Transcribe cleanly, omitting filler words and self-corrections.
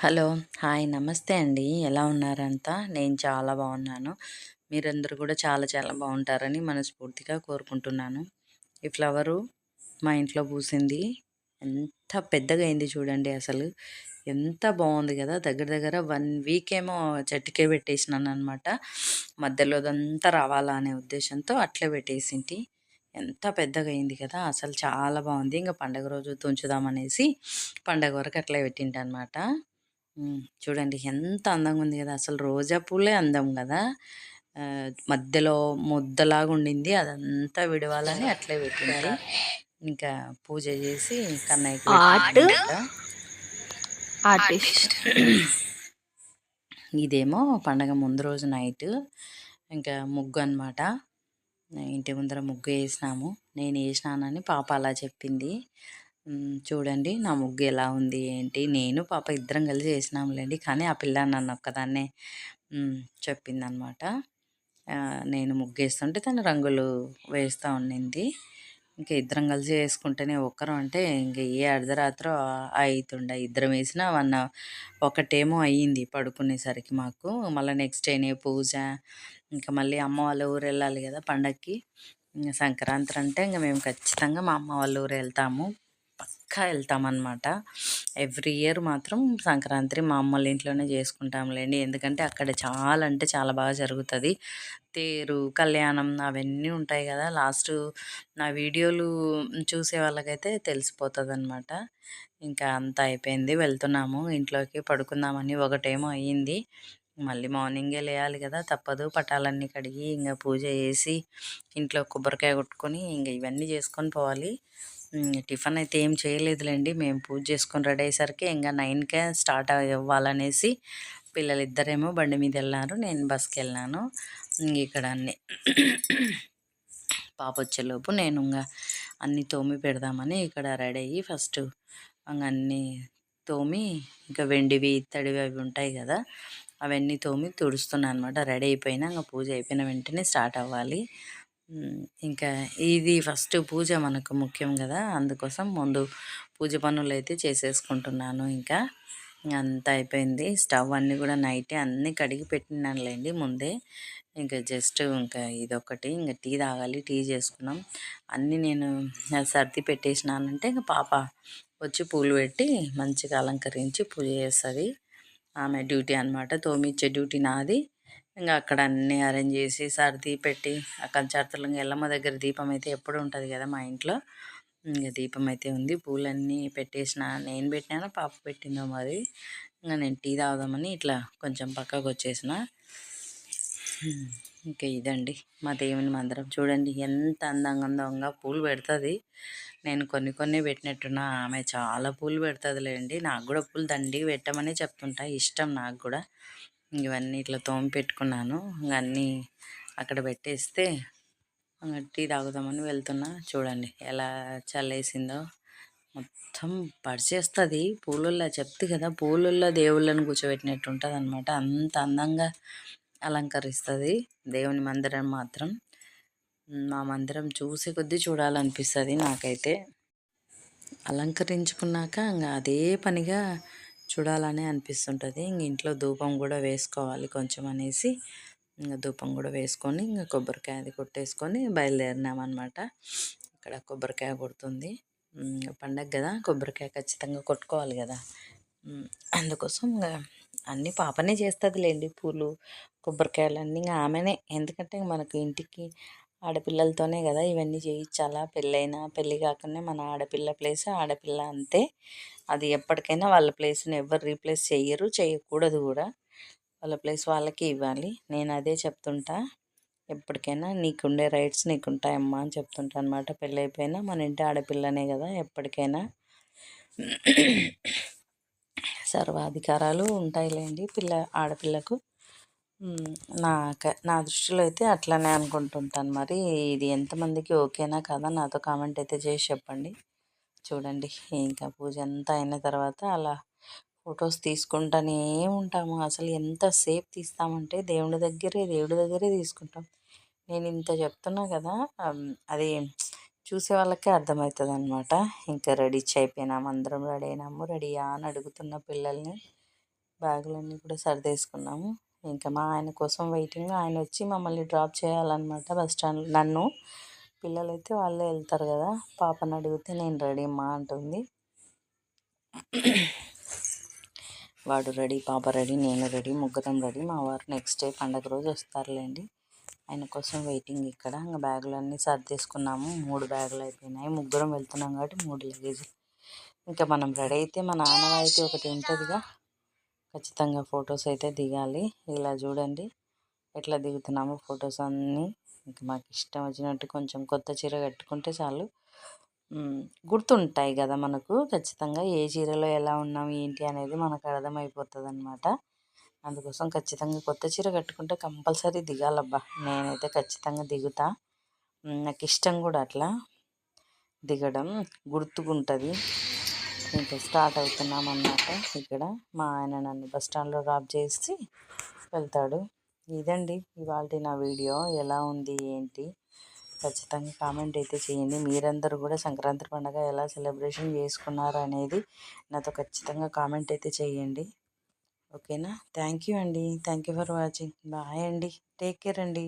Hello. Hi. నమస్తే అండి. ఎలా ఉన్నారంతా? నేను చాలా బాగున్నాను. మీరందరూ కూడా చాలా చాలా బాగుంటారని మనస్ఫూర్తిగా కోరుకుంటున్నాను. ఈ ఫ్లవరు మా ఇంట్లో పూసింది. ఎంత పెద్దగా అయింది చూడండి అసలు. ఎంత బాగుంది కదా! దగ్గర దగ్గర 1 వీక్ ఏమో చెట్టుకే పెట్టేసినాననమాట. మధ్యలోదంతా రావాలా అనే ఉద్దేశంతో అట్లే పెట్టేసింటి. ఎంత పెద్దగా అయింది కదా! అసలు చాలా బాగుంది. ఇంక పండగ రోజు తుంచుదామనేసి పండగ వరకు అట్లే పెట్టింటనమాట. చూడండి ఎంత అందంగా ఉంది కదా! అసలు రోజా పూలే అందం గదా! మధ్యలో ముద్దలాగా ఉండింది. అదంతా విడవాలని అట్లే పెట్టింటి. ఇంకా పూజ చేసి కన్నయ్యకి ఆర్ట్ పెట్టినాననమాట. ఆర్టిస్ట్ ఇదేమో పండగ ముందు రోజు నైట్ ఇంకా ముగ్గు అనమాట. ఇంటి ముందర ముగ్గు వేసినాము. నేను వేసినానని పాప అలా చెప్పింది. చూడండి నా ముగ్గు ఎలా ఉంది ఏంటి, నేను పాప ఇద్దరం కలిసి వేసినాంలేండి. కానీ ఆ పిల్ల నన్ను ఒక్కదాన్నే చెప్పిందనమాట. నేను ముగ్గు వేస్తుంటే తను రంగులు వేస్తూ ఉండింది. ఇంకా ఇద్దరం కలిసి వేసుకుంటేనే ఒక్కరం అంటే ఇంక ఏ అర్ధరాత్రో అవుతుండే. ఇద్దరం వేసిన ఒకటేమో అయ్యింది పడుకునేసరికి మాకు. మళ్ళీ నెక్స్ట్ డేనే పూజ. ఇంకా మళ్ళీ అమ్మ వాళ్ళ ఊరు వెళ్ళాలి కదా పండగకి. ఇంకా సంక్రాంతి అంటే ఇంకా మేము ఖచ్చితంగా మా అమ్మ వాళ్ళ ఊరు వెళ్తాము. పక్కా వెళ్తామన్నమాట. ఎవ్రీ ఇయర్ మాత్రం సంక్రాంతి మా అమ్మ వాళ్ళ ఇంట్లోనే చేసుకుంటాంలేండి. ఎందుకంటే అక్కడ చాలా అంటే చాలా బాగా జరుగుతుంది. తేరు, కళ్యాణం అవన్నీ ఉంటాయి కదా! లాస్టు నా వీడియోలు చూసే వాళ్ళకైతే తెలిసిపోతుందనమాట. ఇంకా అంతా అయిపోయింది. వెళ్తున్నాము ఇంట్లోకి పడుకుందామని. ఒకటేమో అయ్యింది. మళ్ళీ మార్నింగే లేయాలి కదా! తప్పదు. పటాలన్నీ కడిగి ఇంక పూజ చేసి ఇంట్లో కొబ్బరికాయ కొట్టుకొని ఇంక ఇవన్నీ చేసుకొని పోవాలి. టిఫిన్ అయితే ఏం చేయలేదులేండి. మేము పూజ చేసుకొని రెడీ అయ్యేసరికి ఇంకా 9కే స్టార్ట్ అవ్వాలనేసి పిల్లలిద్దరేమో బండి మీద వెళ్ళినారు. నేను బస్కి వెళ్ళినాను. ఇక్కడ అన్నీ పాప వచ్చేలోపు నేను ఇంకా అన్నీ తోమి పెడదామని ఇక్కడ రెడీ అయ్యి ఫస్ట్ అన్నీ తోమి ఇంకా వెండివి ఇత్తడివి అవి ఉంటాయి కదా, అవన్నీ తోమి తుడుస్తున్నాను అనమాట. రెడీ అయిపోయినా ఇంకా పూజ అయిపోయిన వెంటనే స్టార్ట్ అవ్వాలి. ఇంకా ఇది ఫస్ట్ పూజ మనకు ముఖ్యం కదా, అందుకోసం ముందు పూజ పనులు అయితే చేసేసుకుంటున్నాను. ఇంకా అంతా అయిపోయింది. స్టవ్ అన్నీ కూడా నైటే అన్నీ కడిగి పెట్టినానులేండి ముందే. ఇంకా జస్ట్ ఇంకా ఇదొకటి ఇంకా టీ తాగాలి. టీ చేసుకున్నాం. అన్నీ నేను సర్ది పెట్టేసినానంటే ఇంకా పాప వచ్చి పూలు పెట్టి మంచిగా అలంకరించి పూజ చేస్తుంది. ఆమె డ్యూటీ అనమాట. తోమిచ్చే డ్యూటీ నాది. ఇంకా అక్కడ అన్నీ అరేంజ్ చేసి సర్ది పెట్టి ఆ కంచార్తలు ఎల్లమ్మ దగ్గర దీపం అయితే ఎప్పుడు ఉంటుంది కదా మా ఇంట్లో. ఇంకా దీపం అయితే ఉంది. పూలన్నీ పెట్టేసిన. నేను పెట్టినానో పాప పెట్టిందో మరి. ఇంకా నేను టీ తాగుదామని ఇట్లా కొంచెం పక్కకు వచ్చేసిన. ఇంకా ఇదండి మా దేవుని మందిరం. చూడండి ఎంత అందంగా పూలు పెడుతుంది. నేను కొన్ని పెట్టినట్టున్నా, ఆమె చాలా పూలు పెడుతుందిలేండి. నాకు కూడా పూలు దండిగా పెట్టమని చెప్తుంటా. ఇష్టం నాకు కూడా. ఇవన్నీ ఇట్లా తోమి పెట్టుకున్నాను. ఇంక అన్నీ అక్కడ పెట్టేస్తే టీ తాగుదామని వెళ్తున్నా. చూడండి ఎలా చల్లేసిందో. మొత్తం పరిచేస్తుంది పూలల్లో. చెప్తే కదా పూలల్లో దేవుళ్ళని కూర్చోబెట్టినట్టు ఉంటుంది అనమాట. అంత అందంగా అలంకరిస్తుంది దేవుని మందిరం మాత్రం. మా మందిరం చూసే కొద్దీ చూడాలనిపిస్తుంది నాకైతే. అలంకరించుకున్నాక ఇంకా అదే పనిగా చూడాలనే అనిపిస్తుంటుంది. ఇంక ఇంట్లో ధూపం కూడా వేసుకోవాలి కొంచెం అనేసి ఇంకా ధూపం కూడా వేసుకొని ఇంకా కొబ్బరికాయ అది కొట్టేసుకొని బయలుదేరినామన్నమాట. ఇక్కడ కొబ్బరికాయ కొడుతుంది. పండగ కదా, కొబ్బరికాయ ఖచ్చితంగా కొట్టుకోవాలి కదా. అందుకోసం ఇంకా అన్నీ పాపనే చేస్తుందిలేండి. పూలు కొబ్బరికాయలన్నీ ఇంకా ఆమెనే. ఎందుకంటే మనకు ఇంటికి ఆడపిల్లలతోనే కదా ఇవన్నీ చేయించాలా. పెళ్ళైనా పెళ్ళి కాకుండా మన ఆడపిల్ల ప్లేస్ ఆడపిల్ల అంతే. అది ఎప్పటికైనా వాళ్ళ ప్లేస్ని ఎవరు రీప్లేస్ చేయరు, చేయకూడదు కూడా. వాళ్ళ ప్లేస్ వాళ్ళకి ఇవ్వాలి. నేను అదే చెప్తుంటా. ఎప్పటికైనా నీకుండే రైట్స్ నీకుంటాయమ్మా అని చెప్తుంటా అనమాట. పెళ్ళి అయిపోయినా మన ఇంటి ఆడపిల్లనే కదా ఎప్పటికైనా. సర్వాధికారాలు ఉంటాయిలేండి ఆడపిల్లకు. నా దృష్టిలో అయితే అట్లనే అనుకుంటుంటాను. మరి ఇది ఎంతమందికి ఓకేనా కాదా నాతో కామెంట్ అయితే చేసి చెప్పండి. చూడండి ఇంకా పూజ అంతా అయిన తర్వాత అలా ఫొటోస్ తీసుకుంటూనే ఉంటాము. అసలు ఎంతసేపు తీస్తామంటే దేవుడి దగ్గరే తీసుకుంటాం. నేను ఇంత చెప్తున్నా కదా, అది చూసే వాళ్ళకే అర్థమవుతుంది అనమాట. ఇంకా రెడీ అయిపోయినాము. అందరం రెడీ అయినాము. రెడీయా అని అడుగుతున్న పిల్లల్ని. బ్యాగులన్నీ కూడా సర్దేసుకున్నాము. ఇంకా మా ఆయన కోసం వెయిటింగ్. ఆయన వచ్చి మమ్మల్ని డ్రాప్ చేయాలన్నమాట బస్ స్టాండ్. నన్ను, పిల్లలైతే వాళ్ళే వెళ్తారు కదా. పాపను అడిగితే నేను రెడీ అమ్మా అంటుంది. వాడు రెడీ, పాప రెడీ, నేను రెడీ, ముగ్గురం రెడీ. మా వారు నెక్స్ట్ డే పండగ రోజు వస్తారులేండి. ఆయన కోసం వెయిటింగ్ ఇక్కడ. ఇంకా బ్యాగులన్నీ సర్దేసుకున్నాము. 3 బ్యాగులు అయిపోయినాయి. ముగ్గురం వెళ్తున్నాం కాబట్టి 3 లగేజీలు. ఇంకా మనం రెడీ అయితే మన ఆనవాయితీ ఒకటి ఉంటుందిగా, ఖచ్చితంగా ఫొటోస్ అయితే దిగాలి. ఇలా చూడండి ఎట్లా దిగుతున్నామో ఫొటోస్ అన్నీ. ఇంకా మాకు ఇష్టం వచ్చినట్టు కొంచెం కొత్త చీర కట్టుకుంటే చాలు, గుర్తుంటాయి కదా మనకు. ఖచ్చితంగా ఏ చీరలో ఎలా ఉన్నాం ఏంటి అనేది మనకు అర్థమైపోతుంది అనమాట. అందుకోసం ఖచ్చితంగా కొత్త చీర కట్టుకుంటే కంపల్సరీ దిగాలబ్బా. నేనైతే ఖచ్చితంగా దిగుతా. నాకు ఇష్టం కూడా అట్లా దిగడం, గుర్తుకుంటుంది. ఇంకా స్టార్ట్ అవుతున్నాం అన్నమాట. ఇక్కడ మా ఆయన నన్ను బస్ స్టాండ్లో డ్రాప్ చేసి వెళ్తాడు. ఇదండి ఇవాళ నా వీడియో. ఎలా ఉంది ఏంటి ఖచ్చితంగా కామెంట్ అయితే చేయండి. మీరందరూ కూడా సంక్రాంతి పండుగ ఎలా సెలబ్రేషన్ చేసుకున్నారు అనేది నాతో ఖచ్చితంగా కామెంట్ అయితే చేయండి. ఓకేనా? థ్యాంక్ యూ అండి. Thank you for watching. Bye అండి. టేక్ కేర్ అండి.